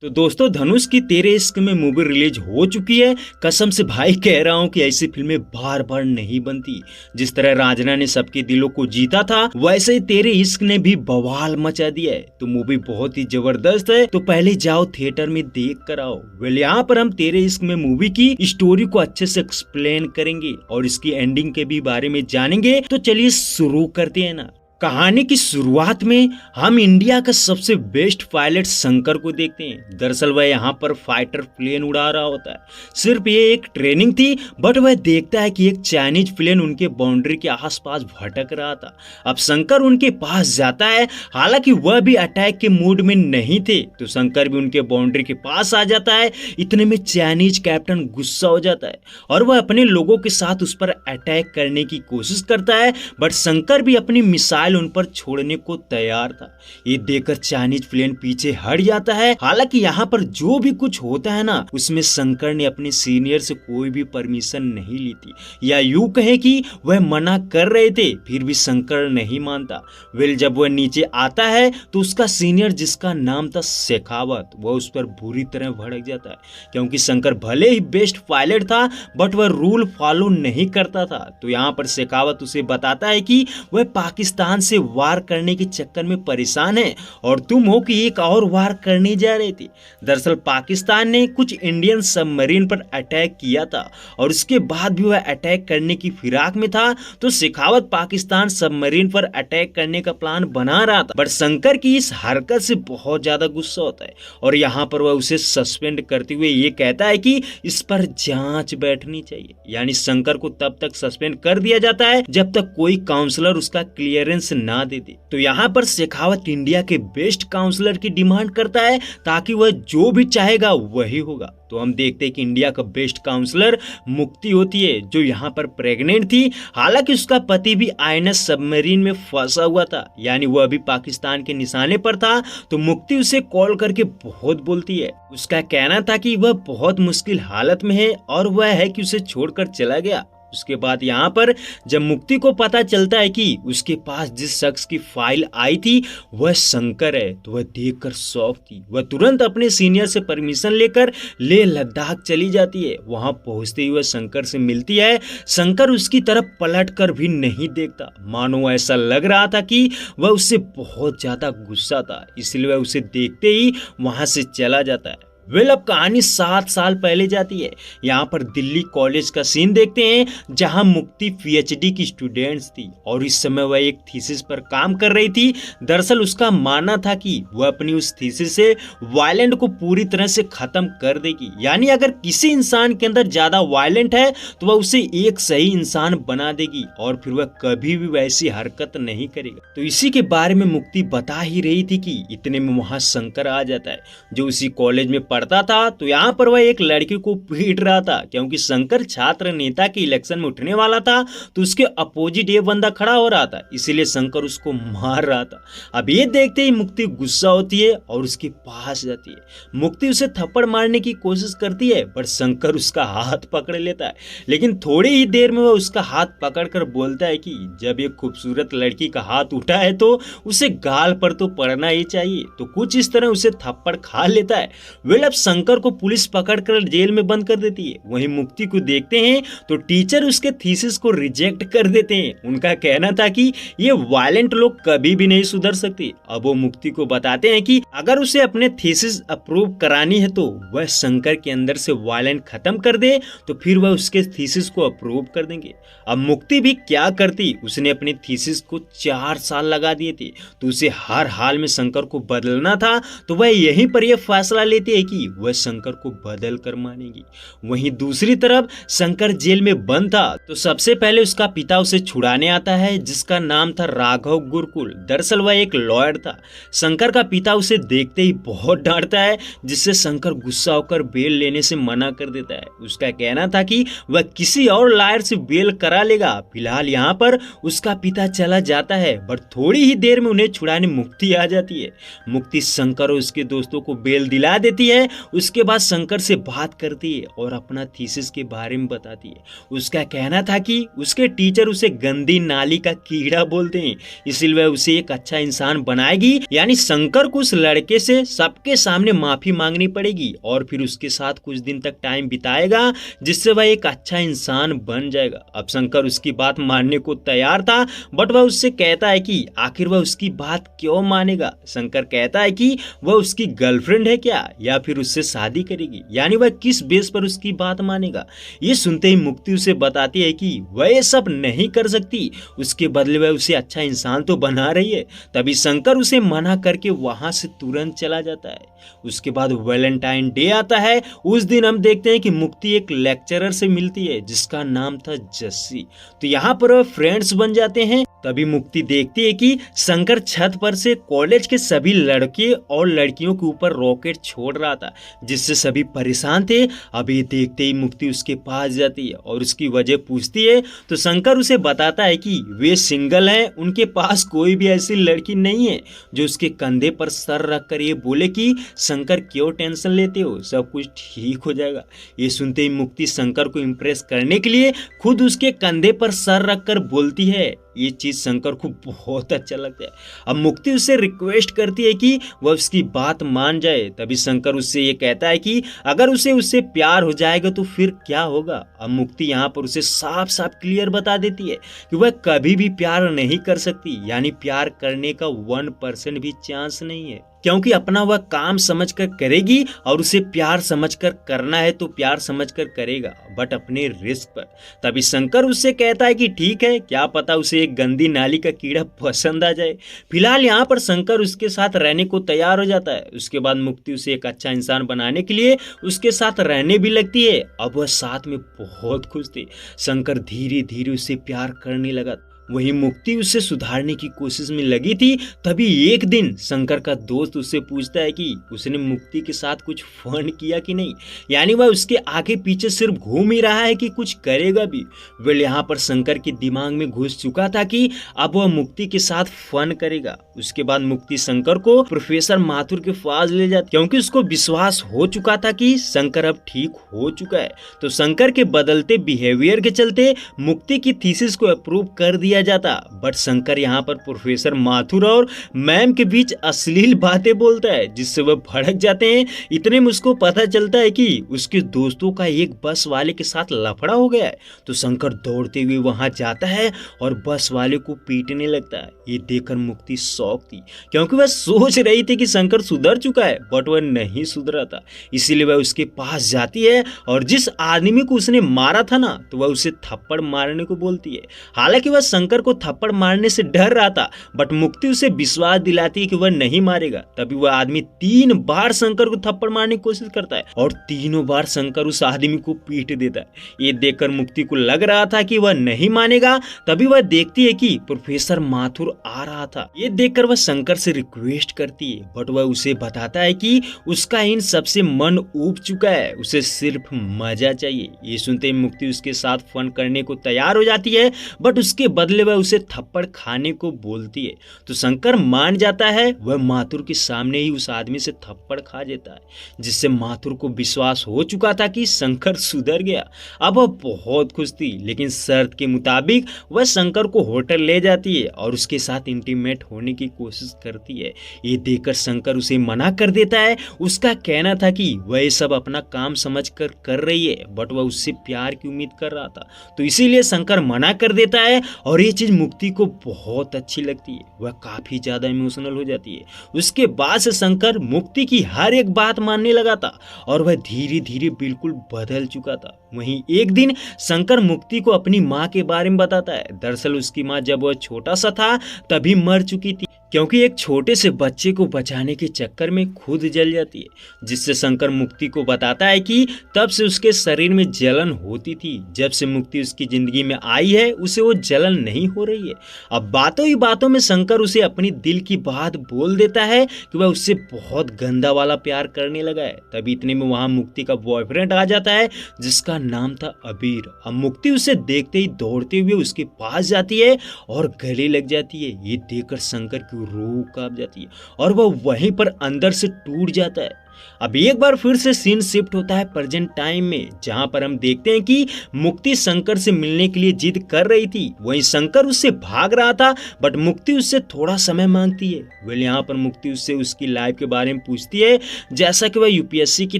तो दोस्तों, धनुष की तेरे इश्क में मूवी रिलीज हो चुकी है। कसम से भाई कह रहा हूँ कि ऐसी फिल्में बार बार नहीं बनती। जिस तरह रांझना ने सबके दिलों को जीता था, वैसे ही तेरे इश्क ने भी बवाल मचा दिया है। तो मूवी बहुत ही जबरदस्त है, तो पहले जाओ थिएटर में देख कर आओ। वेल, यहाँ पर हम तेरे इश्क में मूवी की स्टोरी को अच्छे से एक्सप्लेन करेंगे और इसकी एंडिंग के भी बारे में जानेंगे। तो चलिए शुरू करते हैं ना। कहानी की शुरुआत में हम इंडिया का सबसे बेस्ट पायलट शंकर को देखते हैं। दरअसल वह यहाँ पर फाइटर प्लेन उड़ा रहा होता है। सिर्फ ये एक ट्रेनिंग थी, बट वह देखता है कि एक चाइनीज प्लेन उनके बाउंड्री के आसपास भटक रहा था। अब शंकर उनके पास जाता है, हालांकि वह भी अटैक के मूड में नहीं थे, तो शंकर भी उनके बाउंड्री के पास आ जाता है। इतने में चाइनीज कैप्टन गुस्सा हो जाता है और वह अपने लोगों के साथ उस पर अटैक करने की कोशिश करता है, बट शंकर भी अपनी मिसाइल उन पर छोड़ने को तैयार था। ये देखकर चाइनीज प्लेन पीछे हट जाता है। हालांकि यहाँ पर जो भी कुछ होता है ना, उसमें शंकर ने अपने सीनियर से कोई भी परमिशन नहीं ली थी, या यूं कहे कि वह मना कर रहे थे, फिर भी शंकर नहीं मानता। वेल, जब वह नीचे आता है तो उसका सीनियर, जिसका नाम था शेखावत, वह उस पर बुरी तरह भड़क जाता है, क्योंकि शंकर भले ही बेस्ट पायलट था, बट वह रूल फॉलो नहीं करता था। तो यहाँ पर शेखावत उसे बताता है कि वह पाकिस्तान से वार करने के चक्कर में परेशान है और तुम हो कि एक और वार करने जा रहे थे। दरअसल पाकिस्तान ने कुछ इंडियन सबमरीन पर अटैक किया था और उसके बाद भी वह अटैक करने की फिराक में था। तो शेखावत पाकिस्तान सबमरीन पर अटैक करने का प्लान बना रहा था, बट शंकर की इस हरकत से बहुत ज्यादा गुस्सा होता है और यहाँ पर वह उसे सस्पेंड करते हुए ये कहता है कि इस पर जांच बैठनी चाहिए। यानी शंकर को तब तक सस्पेंड कर दिया जाता है जब तक कोई काउंसलर उसका क्लियरेंस ना दे दे। तो यहाँ पर शेखावत इंडिया के बेस्ट काउंसलर की डिमांड करता है, ताकि वह जो भी चाहेगा वही होगा। तो हम देखते हैं कि इंडिया का बेस्ट काउंसलर मुक्ति होती है, जो यहाँ पर प्रेग्नेंट थी। हालांकि उसका पति भी आईएनएस सबमरीन में फंसा हुआ था, यानी वह भी पाकिस्तान के निशाने पर था। तो मुक्ति उसे कॉल करके बहुत बोलती है। उसका कहना था कि वह बहुत मुश्किल हालत में है और वह है कि उसे छोड़कर चला गया। उसके बाद यहाँ पर जब मुक्ति को पता चलता है कि उसके पास जिस शख्स की फाइल आई थी वह शंकर है, तो वह देखकर शॉक थी। वह तुरंत अपने सीनियर से परमिशन लेकर लेह लद्दाख चली जाती है। वहां पहुंचते ही वह शंकर से मिलती है। शंकर उसकी तरफ पलट कर भी नहीं देखता, मानो ऐसा लग रहा था कि वह उससे बहुत ज्यादा गुस्सा था, इसलिए वह उसे देखते ही वहां से चला जाता है। वेल, अब कहानी 7 साल पहले जाती है। यहाँ पर दिल्ली कॉलेज का सीन देखते हैं, जहाँ मुक्ति पीएचडी की स्टूडेंट्स थी और इस समय वह एक थीसिस पर काम कर रही थी। दरअसल उसका मानना था कि वह अपनी उस थीसिस से वायलेंट को पूरी तरह से खत्म कर देगी। यानी अगर किसी इंसान के अंदर ज्यादा वायलेंट है तो वह उसे एक सही इंसान बना देगी और फिर वह कभी भी वैसी हरकत नहीं करेगा। तो इसी के बारे में मुक्ति बता ही रही थी कि इतने में वहां शंकर आ जाता है, जो उसी कॉलेज में पढ़ता था। तो यहाँ पर वह एक लड़की को पीट रहा था, क्योंकि शंकर छात्र नेता के इलेक्शन में उठने वाला था, तो उसके अपोजिट ये बंदा खड़ा हो रहा था, इसीलिए शंकर उसको मार रहा था। अब ये देखते ही मुक्ति गुस्सा होती है और उसके पास जाती है। मुक्ति उसे थप्पड़ मारने की कोशिश करती है, पर शंकर उसका हाथ पकड़ लेता है। लेकिन थोड़ी ही देर में वह उसका हाथ पकड़कर बोलता है कि जब एक खूबसूरत लड़की का हाथ उठा है तो उसे गाल पर तो पड़ना ही चाहिए। तो कुछ इस तरह उसे थप्पड़ खा लेता है। वेल, अब शंकर को पुलिस पकड़कर जेल में बंद कर देती है। वहीं मुक्ति को देखते हैं तो टीचर उसके थीसिस को रिजेक्ट कर देते हैं। उनका कहना था कि ये वायलेंट लोग कभी भी नहीं सुधर सकते। अब वो मुक्ति को बताते हैं कि अगर उसे अपने थीसिस अप्रूव करानी है तो वह शंकर के अंदर से वायलेंट खत्म कर दे, तो फिर वह उसके थीसिस को अप्रूव कर देंगे। अब मुक्ति भी क्या करती, उसने अपने थीसिस को 4 साल लगा दिए थे, तो उसे हर हाल में शंकर को बदलना था। तो वह यहीं पर यह फैसला लेती है कि वह शंकर को बदल कर मानेगी। वहीं दूसरी तरफ शंकर जेल में बंद था, तो सबसे पहले उसका पिता उसे छुड़ाने आता है, जिसका नाम था राघव गुरुकुल। दरअसल वह एक लॉयर था। शंकर का पिता उसे देखते ही बहुत डांटता है, जिससे शंकर गुस्सा होकर बेल लेने से मना कर देता है। उसका कहना था कि वह किसी और लॉयर से बेल करा लेगा। फिलहाल यहाँ पर उसका पिता चला जाता है, बट थोड़ी ही देर में उन्हें छुड़ाने मुक्ति आ जाती है। मुक्ति शंकर और उसके दोस्तों को बेल दिला देती है है। उसके बाद शंकर से बात करती है और अपना थीसिस के बारे में बताती है। उसका कहना था कि उसके टीचर उसे गंदी नाली का कीड़ा बोलते हैं, इसलिए वह उसे एक अच्छा इंसान बनाएगी। यानी शंकर को उस लड़के से सबके सामने माफी मांगनी पड़ेगी और फिर उसके साथ कुछ दिन तक टाइम बिताएगा, जिससे वह एक अच्छा इंसान बन जाएगा। अब शंकर उसकी बात मानने को तैयार था, बट वह उससे कहता है कि आखिर वह उसकी बात क्यों मानेगा। शंकर कहता है कि वह उसकी गर्लफ्रेंड है क्या, या फिर उससे शादी करेगी, यानी वह किस बेस पर उसकी बात मानेगा। ये सुनते ही मुक्ति उसे बताती है कि वह ये सब नहीं कर सकती, उसके बदले वह उसे अच्छा इंसान तो बना रही है। तभी शंकर उसे मना करके वहां से तुरंत चला जाता है। उसके बाद वैलेंटाइन डे आता है। उस दिन हम देखते हैं कि मुक्ति एक लेक्चरर से मिलती है जिसका नाम था जस्सी। तो यहाँ पर वह फ्रेंड्स बन जाते हैं। तभी मुक्ति देखती है कि शंकर छत पर से कॉलेज के सभी लड़के और लड़कियों के ऊपर रॉकेट छोड़ रहा था, जिससे सभी परेशान थे। अब ये देखते ही मुक्ति उसके पास जाती है और उसकी वजह पूछती है, तो शंकर उसे बताता है कि वे सिंगल हैं, उनके पास कोई भी ऐसी लड़की नहीं है जो उसके कंधे पर सर रखकर ये बोले कि शंकर क्यों टेंशन लेते हो, सब कुछ ठीक हो जाएगा। ये सुनते ही मुक्ति शंकर को इम्प्रेस करने के लिए खुद उसके कंधे पर सर रखकर बोलती है। ये चीज शंकर को बहुत अच्छा लगता है। अब मुक्ति उससे रिक्वेस्ट करती है कि वह उसकी बात मान जाए। तभी शंकर उससे ये कहता है कि अगर उसे उससे प्यार हो जाएगा तो फिर क्या होगा। अब मुक्ति यहाँ पर उसे साफ साफ क्लियर बता देती है कि वह कभी भी प्यार नहीं कर सकती, यानी प्यार करने का 1% भी चांस नहीं है, क्योंकि अपना वह काम समझकर करेगी और उसे प्यार समझकर करना है तो प्यार समझकर करेगा, बट अपने रिस्क पर। तभी शंकर उससे कहता है कि ठीक है, क्या पता उसे एक गंदी नाली का कीड़ा पसंद आ जाए। फिलहाल यहाँ पर शंकर उसके साथ रहने को तैयार हो जाता है। उसके बाद मुक्ति उसे एक अच्छा इंसान बनाने के लिए उसके साथ रहने भी लगती है। अब वह साथ में बहुत खुश थे। शंकर धीरे धीरे उसे प्यार करने लगा। वहीं मुक्ति उसे सुधारने की कोशिश में लगी थी। तभी एक दिन शंकर का दोस्त उससे पूछता है कि उसने मुक्ति के साथ कुछ फन किया कि नहीं, यानी वह उसके आगे पीछे सिर्फ घूम ही रहा है कि कुछ करेगा भी। वेल यहाँ पर शंकर के दिमाग में घुस चुका था कि अब वह मुक्ति के साथ फन करेगा। उसके बाद मुक्ति शंकर को प्रोफेसर माथुर के पास ले जाती, क्योंकि उसको विश्वास हो चुका था कि शंकर अब ठीक हो चुका है। तो शंकर के बदलते बिहेवियर के चलते मुक्ति की थीसिस को अप्रूव कर दिया जाता, बट शंकर यहाँ पर प्रोफेसर माथुर और मैम के बीच अश्लील बातें बोलता है, जिससे वह भड़क जाते हैं। इतने में उसको पता चलता है कि उसके दोस्तों का एक बस वाले के साथ लफड़ा हो गया है। तो शंकर दौड़ते हुए वहां जाता है और बस वाले को पीटने लगता है। ये देखकर मुक्ति शॉक थी, क्योंकि वह सोच रही थी कि शंकर सुधर चुका है, बट वह नहीं सुधरा था। इसीलिए वह उसके पास जाती है और जिस आदमी को उसने मारा था ना, तो वह उसे थप्पड़ मारने को बोलती है। हालांकि वह शंकर को थप्पड़ मारने से डर रहा था, बट मुक्ति उसे विश्वास दिलाती है कि वह नहीं मारेगा। तभी वह आदमी 3 बार शंकर को थप्पड़ मारने की कोशिश करता है और तीनों बार शंकर उस आदमी को पीट देता है। ये देखकर मुक्ति को लग रहा था कि वह नहीं मानेगा। तभी वह देखती है कि प्रोफेसर माथुर आ रहा था। ये देखकर वह शंकर से रिक्वेस्ट करती है, बट वह उसे बताता है कि उसका इन सबसे मन ऊब चुका है, उसे सिर्फ मजा चाहिए। ये सुनते ही मुक्ति उसके साथ फन करने को तैयार हो जाती है, बट उसके बदले वह उसे थप्पड़ खाने को बोलती है। तो शंकर मान जाता है। वह माथुर के सामने ही उस आदमी से थप्पड़ खा देता है, जिससे माथुर को विश्वास हो चुका था कि शंकर सुधर गया। अब वह बहुत खुश थी, लेकिन शर्त के मुताबिक वह शंकर को होटल ले जाती है और उसके साथ इंटीमेट होने की कोशिश करती है। ये देखकर शंकर उसे मना कर देता है। उसका कहना था कि वह सब अपना काम समझकर कर रही है, बट वह उससे प्यार की उम्मीद कर रहा था, तो इसीलिए शंकर मना कर देता है। और ये चीज मुक्ति को बहुत अच्छी लगती है, वह काफी ज्यादा इमोशनल हो जाती है। उसके बाद से शंकर मुक्ति की हर एक बात मानने लगा था और वह धीरे धीरे बिल्कुल बदल चुका था। वहीं एक दिन शंकर मुक्ति को अपनी माँ के बारे में बताता है। दरअसल उसकी माँ जब वह छोटा सा था तभी मर चुकी थी, क्योंकि एक छोटे से बच्चे को बचाने के चक्कर में खुद जल जाती है, जिससे शंकर मुक्ति को बताता है कि तब से उसके शरीर में जलन होती थी। जब से मुक्ति उसकी जिंदगी में आई है उसे वो जलन नहीं हो रही है। अब बातों ही बातों में शंकर उसे अपनी दिल की बात बोल देता है कि वह उससे बहुत गंदा वाला प्यार करने लगा है। तभी इतने में वहां मुक्ति का बॉयफ्रेंड आ जाता है, जिसका नाम था अबीर। अब मुक्ति उसे देखते ही दौड़ते हुए उसके पास जाती है और गले लग जाती है। ये देखकर शंकर की रूह कांप जाती है और वह वहीं पर अंदर से टूट जाता है। अब एक बार फिर से सीन शिफ्ट होता है प्रेजेंट टाइम में, जहां पर हम देखते हैं कि मुक्ति शंकर से मिलने के लिए जिद कर रही थी। वहीं शंकर उससे भाग रहा था, बट मुक्ति उससे थोड़ा समय मांगती है। वेल यहाँ पर मुक्ति उससे उसकी लाइफ के बारे में पूछती है, जैसा कि वह यूपीएससी की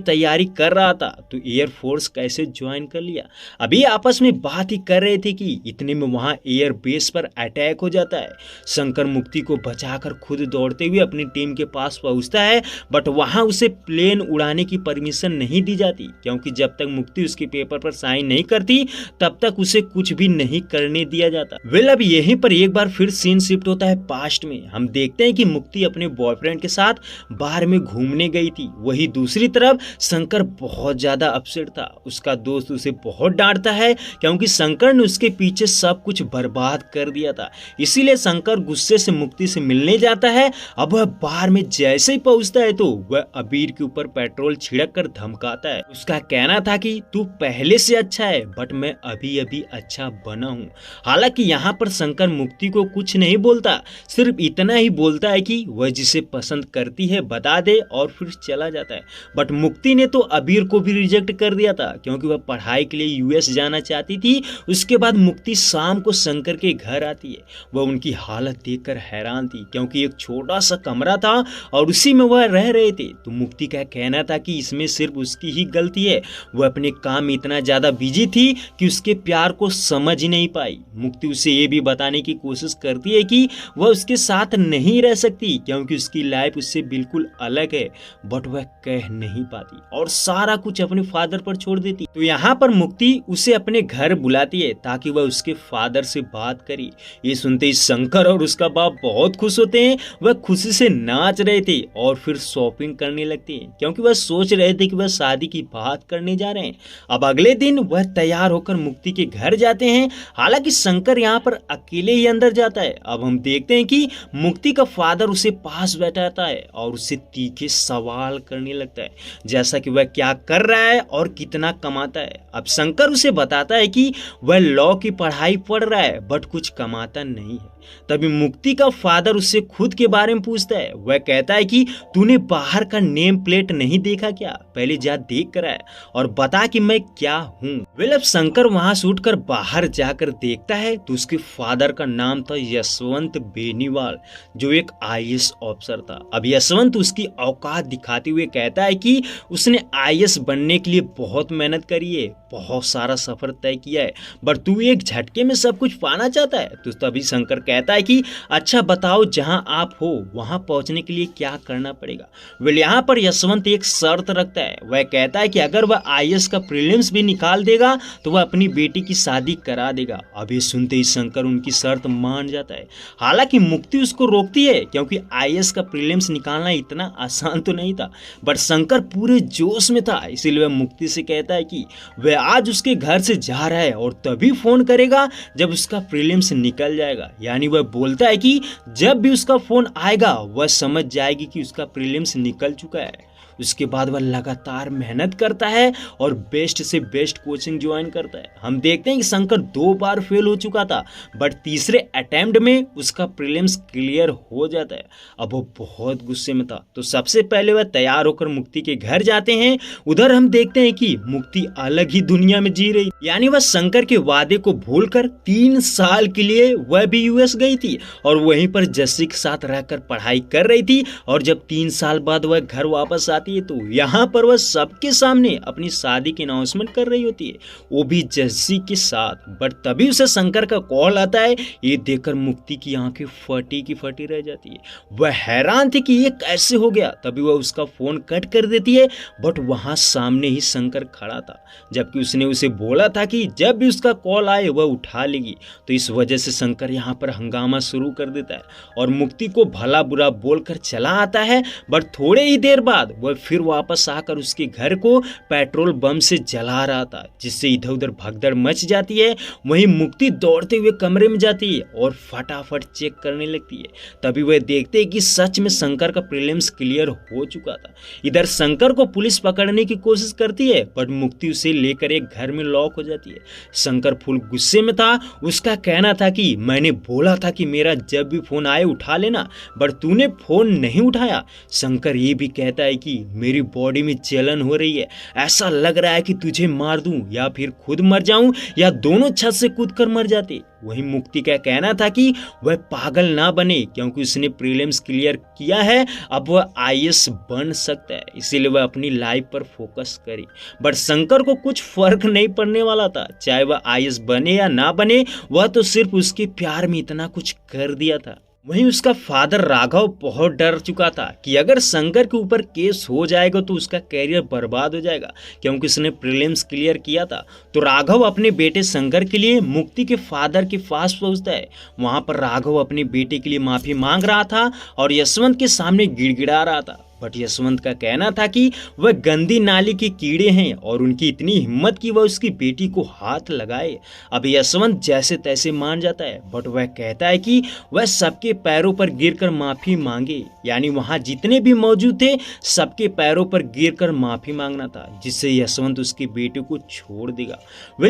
तैयारी कर रहा था तो एयरफोर्स कैसे ज्वाइन कर लिया। अभी आपस में बात ही कर रहे थे कि इतने में वहां एयर बेस पर अटैक हो जाता है। शंकर मुक्ति को बचाकर खुद दौड़ते हुए अपनी टीम के पास पहुंचता है, बट वहां उसे प्लेन उड़ाने की परमिशन नहीं दी जाती, क्योंकि जब तक मुक्ति उसके पेपर पर साइन नहीं करती तब तक उसे कुछ भी नहीं करने दिया जाता। वेल अब यहीं पर एक बार फिर सीन शिफ्ट होता है पास्ट में। हम देखते हैं कि मुक्ति अपने बॉयफ्रेंड के साथ बाहर में घूमने गई थी। वही दूसरी तरफ शंकर बहुत ज्यादा अपसेट था। उसका दोस्त उसे बहुत डांटता है, क्योंकि शंकर ने उसके पीछे सब कुछ बर्बाद कर दिया था। इसीलिए शंकर गुस्से से मुक्ति से मिलने जाता है। अब वह बाहर में जैसे ही पहुंचता है तो वह अबीर के ऊपर पेट्रोल छिड़क कर धमकाता है। उसका कहना था कि तू पहले से अच्छा है, बट मैं अभी अभी अच्छा बना हूँ। हालांकि यहाँ पर शंकर मुक्ति को कुछ नहीं बोलता, सिर्फ इतना ही बोलता है कि वह जिसे पसंद करती है बता दे और फिर चला जाता है। बट मुक्ति ने तो अबीर को भी रिजेक्ट कर दिया था, क्योंकि वह पढ़ाई के लिए यूएस जाना चाहती थी। उसके बाद मुक्ति शाम को शंकर के घर आती है। वह उनकी हालत देखकर हैरान थी, क्योंकि एक छोटा सा कमरा था और उसी में वह रह रहे थे। तो मुक्ति का कहना था कि इसमें सिर्फ उसकी ही गलती है। वह अपने काम में इतना ज्यादा बिजी थी कि उसके प्यार को समझ ही नहीं पाई। मुक्ति उसे ये भी बताने की कोशिश करती है कि वह उसके साथ नहीं रह सकती, क्योंकि उसकी लाइफ उससे बिल्कुल अलग है, बट वह कह नहीं पाती और सारा कुछ अपने फादर पर छोड़ देती। तो यहाँ पर मुक्ति उसे अपने घर बुलाती है ताकि वह उसके फादर से बात करे। ये सुनते ही शंकर और उसका बाप बहुत खुश होते हैं। वह खुशी से नाच रहे थे और फिर शॉपिंग करने लगते हैं, क्योंकि वह सोच रहे थे कि वह शादी की बात करने जा रहे हैं। अब अगले दिन वह तैयार होकर मुक्ति के घर जाते हैं। हालांकि शंकर यहाँ पर अकेले ही अंदर जाता है। अब हम देखते हैं कि मुक्ति का फादर उसे पास बैठाता है और उससे तीखे सवाल करने लगता है, जैसा कि वह क्या कर रहा है और कितना कमाता है। अब शंकर उसे बताता है कि वह लॉ की पढ़ाई पढ़ रहा है, बट कुछ कमाता नहीं है। तभी मुक्ति का फादर उससे खुद के बारे में पूछता है। वह कहता है कि तूने बाहर का नेम प्लेट नहीं देखा क्या? पहले जा देख कर आया और बता कि मैं क्या हूँ। वेल अब शंकर वहां से उठकर बाहर जाकर देखता है तो उसके फादर का नाम था यशवंत बेनीवाल, जो एक आईएएस ऑफिसर था। अब यशवंत उसकी औकात दिखाते हुए कहता है कि उसने आईएएस बनने के लिए बहुत मेहनत करी है, बहुत सारा सफर तय किया है, बट तू एक झटके में सब कुछ पाना चाहता है। तो तभी शंकर कहता है कि अच्छा बताओ, जहां आप हो वहां पहुंचने के लिए क्या करना पड़ेगा। वेल यहाँ पर यशवंत एक शर्त रखता है। वह कहता है कि अगर वह आईएएस का प्रीलिम्स भी निकाल देगा तो वह अपनी बेटी की शादी करा देगा। अब ये सुनते ही शंकर उनकी शर्त मान जाता है। हालांकि मुक्ति उसको रोकती है, क्योंकि आईएएस का प्रीलिम्स निकालना इतना आसान तो नहीं था, बट शंकर पूरे जोश में था। इसीलिए वह मुक्ति से कहता है कि वह आज उसके घर से जा रहा है और तभी फोन करेगा जब उसका प्रीलिम्स निकल जाएगा। यानी वह बोलता है कि जब भी उसका फोन आएगा वह समझ जाएगी कि उसका प्रीलिम्स निकल चुका है। उसके बाद वह लगातार मेहनत करता है और बेस्ट से बेस्ट कोचिंग ज्वाइन करता है। हम देखते हैं कि शंकर 2 बार फेल हो चुका था, बट तीसरे अटेम्प्ट में उसका प्रीलिम्स क्लियर हो जाता है। अब वो बहुत गुस्से में था, तो सबसे पहले वह तैयार होकर मुक्ति के घर जाते हैं। उधर हम देखते हैं कि मुक्ति अलग ही दुनिया में जी रही, यानी वह शंकर के वादे को भूलकर 3 साल के लिए वह भी यूएस गई थी और वहीं पर जस्सी के साथ रहकर पढ़ाई कर रही थी। और जब 3 साल बाद वह घर वापस आती है तो यहाँ पर वह सबके सामने अपनी शादी की अनाउंसमेंट कर रही होती है, वो भी जस्सी के साथ। बट तभी उसे शंकर का कॉल आता है। ये देखकर मुक्ति की आंखें फटी की फटी रह जाती है। वह हैरान थी कि ये कैसे हो गया। तभी वह उसका फोन कट कर देती है, बट वहां सामने ही शंकर खड़ा था, जबकि उसने उसे बोला था कि जब भी उसका कॉल आए वह उठा लेगी। तो इस वजह से शंकर यहाँ पर हंगामा शुरू कर देता है और मुक्ति को भला बुरा बोलकर चला आता है। बट थोड़े ही देर बाद वह फिर वापस आकर उसके घर को पेट्रोल बम से जला रहा था, जिससे इधर उधर भगदड़ मच जाती है। वहीं मुक्ति दौड़ते हुए कमरे में जाती है और फटाफट चेक करने लगती है। तभी वह देखते हैं कि सच में शंकर का प्रीलिम्स क्लियर हो चुका था। इधर शंकर को पुलिस पकड़ने की कोशिश करती है, बट मुक्ति उसे लेकर एक घर में लॉक हो जाती है। शंकर फुल गुस्से में था। उसका कहना था कि मैंने बोला था कि मेरा जब भी फोन आए उठा लेना, बट तूने फोन नहीं उठाया। शंकर ये भी कहता है कि मेरी बॉडी में जलन हो रही है, ऐसा लग रहा है कि तुझे मार दूं या फिर खुद मर जाऊं या दोनों छत से कूदकर मर जाते। वहीं मुक्ति का कहना था कि वह पागल ना बने क्योंकि उसने प्रीलिम्स क्लियर किया है, अब वह आईएएस बन सकता है, इसीलिए वह अपनी लाइफ पर फोकस करे। बट शंकर को कुछ फर्क नहीं पड़ने वाला था, चाहे वह आईएएस बने या ना बने, वह तो सिर्फ उसके प्यार में इतना कुछ कर दिया था। वहीं उसका फादर राघव बहुत डर चुका था कि अगर शंकर के ऊपर केस हो जाएगा तो उसका कैरियर बर्बाद हो जाएगा, क्योंकि उसने प्रीलिम्स क्लियर किया था। तो राघव अपने बेटे शंकर के लिए मुक्ति के फादर के पास पहुंचता है। वहां पर राघव अपने बेटे के लिए माफी मांग रहा था और यशवंत के सामने गिड़गिड़ा रहा था। बट यशवंत का कहना था कि वह गंदी नाली के कीड़े हैं और उनकी इतनी हिम्मत कि वह उसकी बेटी को हाथ लगाए। अब यशवंत जैसे तैसे मान जाता है, बट वह कहता है कि वह सबके पैरों पर गिरकर माफी मांगे, यानी वहां जितने भी मौजूद थे सबके पैरों पर गिरकर माफी मांगना था, जिससे यशवंत उसके बेटे को छोड़ देगा।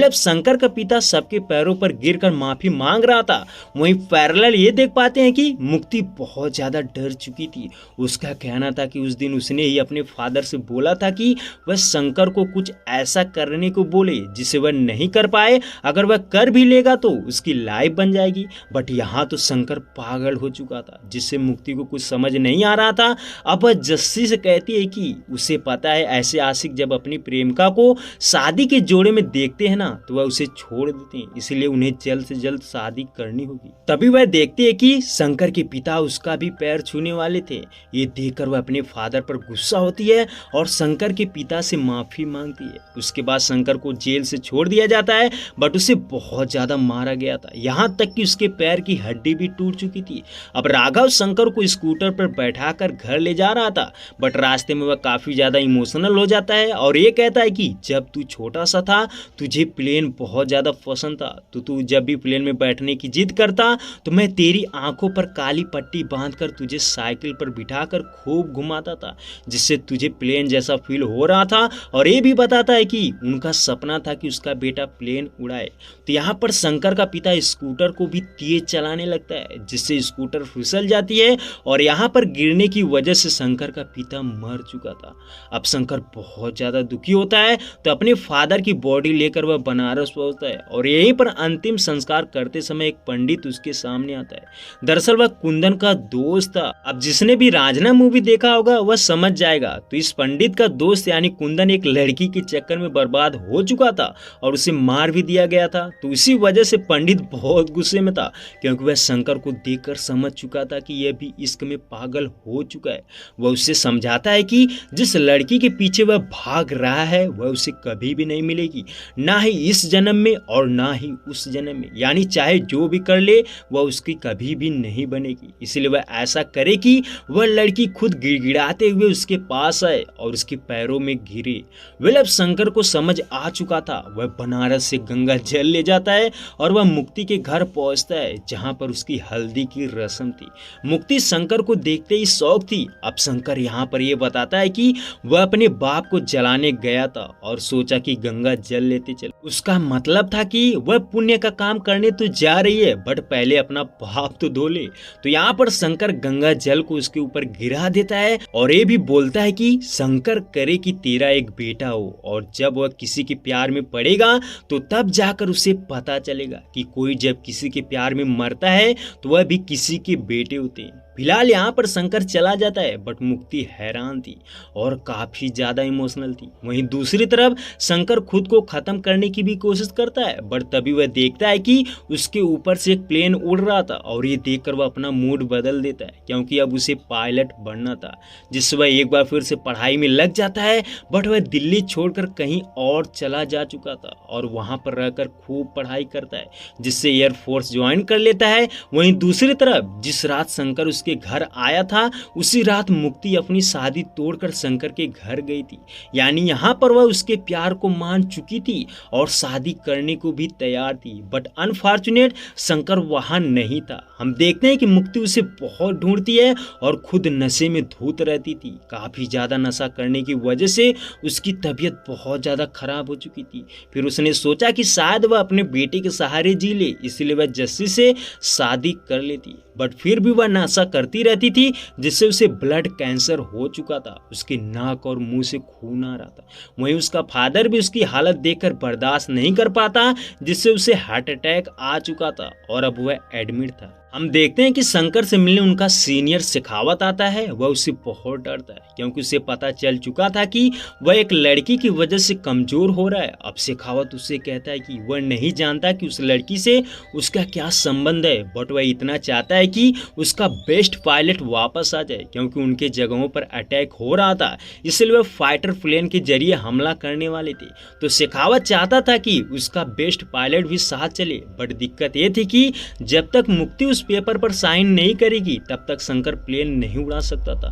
अब शंकर का पिता सबके पैरों पर गिरकर माफी मांग रहा था। वहीं पैरेलल ये देख पाते हैं कि मुक्ति बहुत ज्यादा डर चुकी थी। उसका कहना था कि उस दिन उसने ही अपने फादर से बोला था कि वह शंकर को कुछ ऐसा करने को बोले जिसे वह नहीं कर पाए, अगर वह कर भी लेगा तो उसकी लाइफ बन जाएगी। बट यहाँ तो शंकर पागल हो चुका था, जिससे मुक्ति को कुछ समझ नहीं आ रहा था। अब वह जस्सी से कहती है कि उसे पता है ऐसे आशिक जब अपनी प्रेमिका को शादी के जोड़े में देखते हैं ना तो वह उसे छोड़ देते हैं, इसलिए उन्हें जल्द से जल्द शादी करनी होगी। तभी वह देखती है कि शंकर के पिता उसका भी पैर छूने वाले थे। ये देखकर वह अपने फादर पर गुस्सा होती है और शंकर के पिता से माफी मांगती है। उसके बाद शंकर को जेल से छोड़ दिया जाता है, बट उसे बहुत ज्यादा मारा गया था, यहाँ तक कि उसके पैर की हड्डी भी टूट चुकी थी। अब राघव शंकर को स्कूटर पर बैठाकर घर ले जा रहा था, बट रास्ते में वह काफी ज्यादा इमोशनल हो जाता है और ये कहता है कि जब तू छोटा सा था तुझे प्लेन बहुत ज्यादा पसंद था, तो तू जब भी प्लेन में बैठने की जिद करता तो मैं तेरी आंखों पर काली पट्टी बांधकर तुझे साइकिल पर बिठाकर खूब घुमाता था, जिससे तुझे प्लेन जैसा फील हो रहा था। और ये भी बताता है कि उनका सपना था कि उसका बेटा प्लेन उड़ाए। तो यहाँ पर शंकर का पिता स्कूटर को भी तेज चलाने लगता है, जिससे स्कूटर फिसल जाती है और यहाँ पर गिरने की वजह से शंकर का पिता मर चुका था। अब शंकर बहुत ज्यादा दुखी होता है, तो अपने फादर की बॉडी लेकर वह बनारस पहुंचता है और यहीं पर अंतिम संस्कार करते समय एक पंडित उसके सामने आता है। दरअसल वह कुंदन का दोस्त था। अब जिसने भी रांझना मूवी देखा होगा वह समझ जाएगा। तो इस पंडित का दोस्त यानी कुंदन एक लड़की के चक्कर में बर्बाद हो चुका था और उसे मार भी दिया गया था। तो इसी वजह से पंडित बहुत गुस्से में था, क्योंकि वह शंकर को देखकर समझ चुका था कि यह भी इश्क में पागल हो चुका है। वह उसे समझाता है कि जिस लड़की के पीछे वह भाग रहा है वह उसे कभी भी नहीं मिलेगी, ना ही इस जन्म में और ना ही उस जन्म में, यानी चाहे जो भी कर ले वह उसकी कभी भी नहीं बनेगी। इसलिए वह ऐसा करे कि वह लड़की खुद गिड़गिड़ाते हुए उसके पास आए और उसके पैरों में गिरे। अब शंकर को समझ आ चुका था। वह बनारस से गंगा जल ले जाता है और वह मुक्ति के घर पहुंचता है, जहां पर उसकी हल्दी की रस्म थी। मुक्ति शंकर को देखते ही शौक थी। अब शंकर यहाँ पर यह बताता है कि वह अपने बाप को जलाने गया था और सोचा कि गंगा जल लेते चले। उसका मतलब था कि वह पुण्य का काम करने तो जा रही है, बट पहले अपना पाप तो धो ले। तो यहाँ पर शंकर गंगा जल को उसके ऊपर गिरा देता है और ये भी बोलता है कि शंकर करे कि तेरा एक बेटा हो, और जब वह किसी के प्यार में पड़ेगा तो तब जाकर उसे पता चलेगा कि कोई जब किसी के प्यार में मरता है तो वह भी किसी के बेटे होते हैं। फिलहाल यहाँ पर शंकर चला जाता है, बट मुक्ति हैरान थी और काफी ज्यादा इमोशनल थी। वहीं दूसरी तरफ शंकर खुद को खत्म करने की भी कोशिश करता है, बट तभी वह देखता है कि उसके ऊपर से एक प्लेन उड़ रहा था और ये देखकर वह अपना मूड बदल देता है, क्योंकि अब उसे पायलट बनना था, जिससे वह एक बार फिर से पढ़ाई में लग जाता है। बट वह दिल्ली छोड़कर कहीं और चला जा चुका था और वहां पर रहकर खूब पढ़ाई करता है, जिससे एयरफोर्स ज्वाइन कर लेता है। वहीं दूसरी तरफ जिस रात शंकर उसके घर आया था उसी रात मुक्ति अपनी शादी तोड़कर शंकर के घर गई थी, यानी यहाँ पर वह उसके प्यार को मान चुकी थी और शादी करने को भी तैयार थी। बट अनफॉर्चुनेट शंकर वहां नहीं था। हम देखते हैं कि मुक्ति उसे बहुत ढूंढती है और खुद नशे में धूत रहती थी। काफी ज्यादा नशा करने की वजह से उसकी तबीयत बहुत ज्यादा खराब हो चुकी थी। फिर उसने सोचा कि शायद वह अपने बेटे के सहारे जी ले, इसलिए वह जस्सी से शादी कर लेती, बट फिर भी वह नशा करती रहती थी, जिससे उसे ब्लड कैंसर हो चुका था। उसके नाक और मुंह से खून आ रहा था। वहीं उसका फादर भी उसकी हालत देखकर बर्दाश्त नहीं कर पाता, जिससे उसे हार्ट अटैक आ चुका था और अब वह एडमिट था। हम देखते हैं कि शंकर से मिलने उनका सीनियर शेखावत आता है। वह उससे बहुत डरता है, क्योंकि उसे पता चल चुका था कि वह एक लड़की की वजह से कमजोर हो रहा है। अब शेखावत उससे कहता है कि वह नहीं जानता कि उस लड़की से उसका क्या संबंध है, बट वह इतना चाहता है कि उसका बेस्ट पायलट वापस आ जाए, क्योंकि उनके जगहों पर अटैक हो रहा था, इसलिए वह फाइटर प्लेन के जरिए हमला करने वाले थे। तो शेखावत चाहता था कि उसका बेस्ट पायलट भी साथ चले, बट दिक्कत ये थी कि जब तक मुक्ति उस पेपर पर साइन नहीं करेगी तब तक शंकर प्लेन नहीं उड़ा सकता था।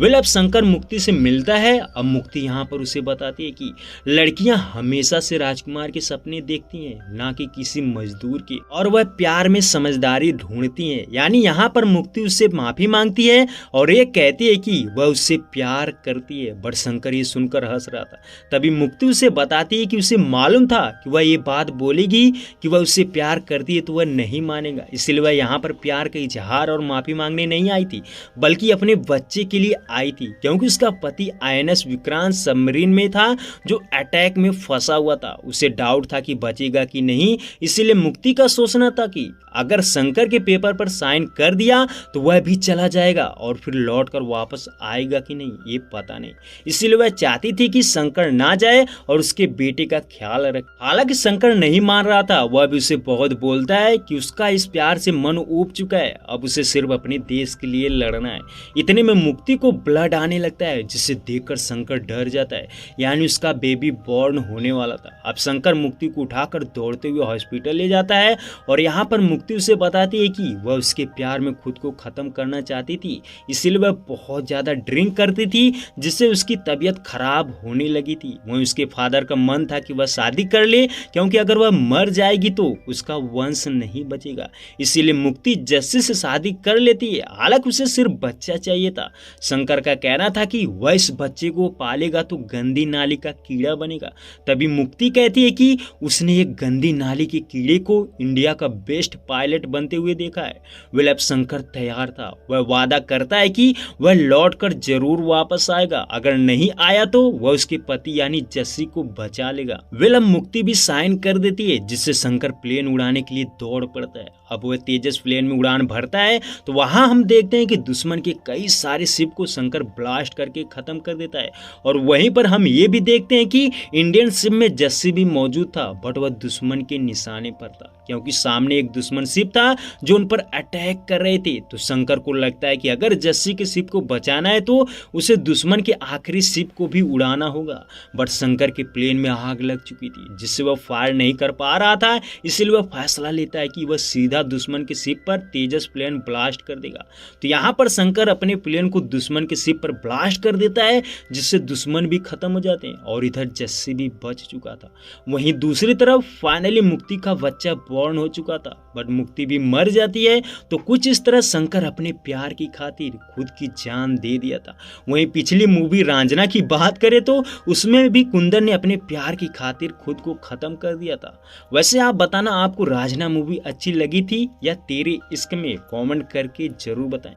अब शंकर मुक्ति से मिलता है। अब मुक्ति यहाँ पर उसे बताती है कि लड़कियां हमेशा से राजकुमार के सपने देखती हैं, ना कि किसी मजदूर के, और वह प्यार में समझदारी ढूंढती हैं। यानी यहाँ पर मुक्ति उससे माफी मांगती है और ये कहती है कि वह उससे प्यार करती है, बट शंकर ये सुनकर हंस रहा था। तभी मुक्ति उसे बताती है कि उसे मालूम था कि वह ये बात बोलेगी कि वह उससे प्यार करती है तो वह नहीं मानेगा, इसलिए वह यहाँ पर प्यार का इजहार और माफी मांगने नहीं आई थी, बल्कि अपने बच्चे के लिए आई थी, क्योंकि उसका पति INS विक्रांत सबमरीन में था जो अटैक में फंसा हुआ था। उसे डाउट था कि बचेगा कि नहीं, इसीलिए मुक्ति का सोचना था कि अगर शंकर के पेपर पर साइन कर दिया तो वह भी चला जाएगा और फिर लौट कर वापस आएगा कि नहीं ये पता नहीं, इसीलिए वह चाहती थी कि शंकर ना जाए और उसके बेटे का ख्याल रखे। हालांकि शंकर नहीं मान रहा था, वह भी उसे बहुत बोलता है कि उसका इस प्यार से मन ऊब चुका है, अब उसे सिर्फ अपने देश के लिए लड़ना है। इतने में मुक्ति को ब्लड आने लगता है, जिसे देखकर शंकर डर जाता है, यानी उसका बेबी बॉर्न होने वाला था। अब शंकर मुक्ति को उठाकर दौड़ते हुए हॉस्पिटल ले जाता है और यहाँ पर मुक्ति उसे बताती है कि वह उसके प्यार में खुद को खत्म करना चाहती थी, इसीलिए वह बहुत ज्यादा ड्रिंक करती थी, जिससे उसकी तबीयत खराब होने लगी थी। वहीं उसके फादर का मन था कि वह शादी कर ले, क्योंकि अगर वह मर जाएगी तो उसका वंश नहीं बचेगा, इसीलिए मुक्ति जस्सी से शादी कर लेती है। हालांकि उसे सिर्फ बच्चा चाहिए था। शंकर का कहना था कि वह इस बच्चे को पालेगा तो गंदी नाली का कीड़ा बनेगा। तभी मुक्ति कहती है कि उसने एक गंदी नाली के कीड़े को इंडिया का बेस्ट पायलट बनते हुए देखा है। अब शंकर तैयार था। वह वादा करता है कि वह लौटकर जरूर वापस आएगा, अगर नहीं आया तो वह उसके पति यानी जस्सी को बचा लेगा। अब मुक्ति भी साइन कर देती है, जिससे शंकर प्लेन उड़ाने के लिए दौड़ पड़ता है। अब वह तेजस प्लेन में उड़ान भरता है तो वहां हम देखते हैं कि दुश्मन के कई सारे शिप को शंकर ब्लास्ट करके खत्म कर देता है, और वहीं पर हम ये भी देखते हैं कि इंडियन शिप में जस्सी भी मौजूद था, बट वह दुश्मन के निशाने पर था, क्योंकि सामने एक दुश्मन शिप था जो उन पर अटैक कर रहे थे। तो शंकर को लगता है कि अगर जस्सी के शिप को बचाना है तो उसे दुश्मन के आखिरी शिप को भी उड़ाना होगा, बट शंकर के प्लेन में आग लग चुकी थी, जिससे वह फायर नहीं कर पा रहा था, इसलिए वह फैसला लेता है कि वह सीधा दुश्मन के शिप पर तेजस प्लेन ब्लास्ट कर देगा। तो यहाँ पर शंकर अपने प्लेन को दुश्मन के शिप पर ब्लास्ट कर देता है, जिससे दुश्मन भी खत्म हो जाते हैं और इधर जस्सी भी बच चुका था। वहीं दूसरी तरफ फाइनली मुक्ति का बच्चा बॉर्न हो चुका था, बट मुक्ति भी मर जाती है। तो कुछ इस तरह शंकर अपने प्यार की खातिर खुद की जान दे दिया था। वहीं पिछली मूवी रांझना की बात करें तो उसमें भी कुंदन ने अपने प्यार की खातिर खुद को खत्म कर दिया था। वैसे आप बताना, आपको रांझना मूवी अच्छी लगी थी या तेरे इश्क में? कमेंट करके जरूर बताएं।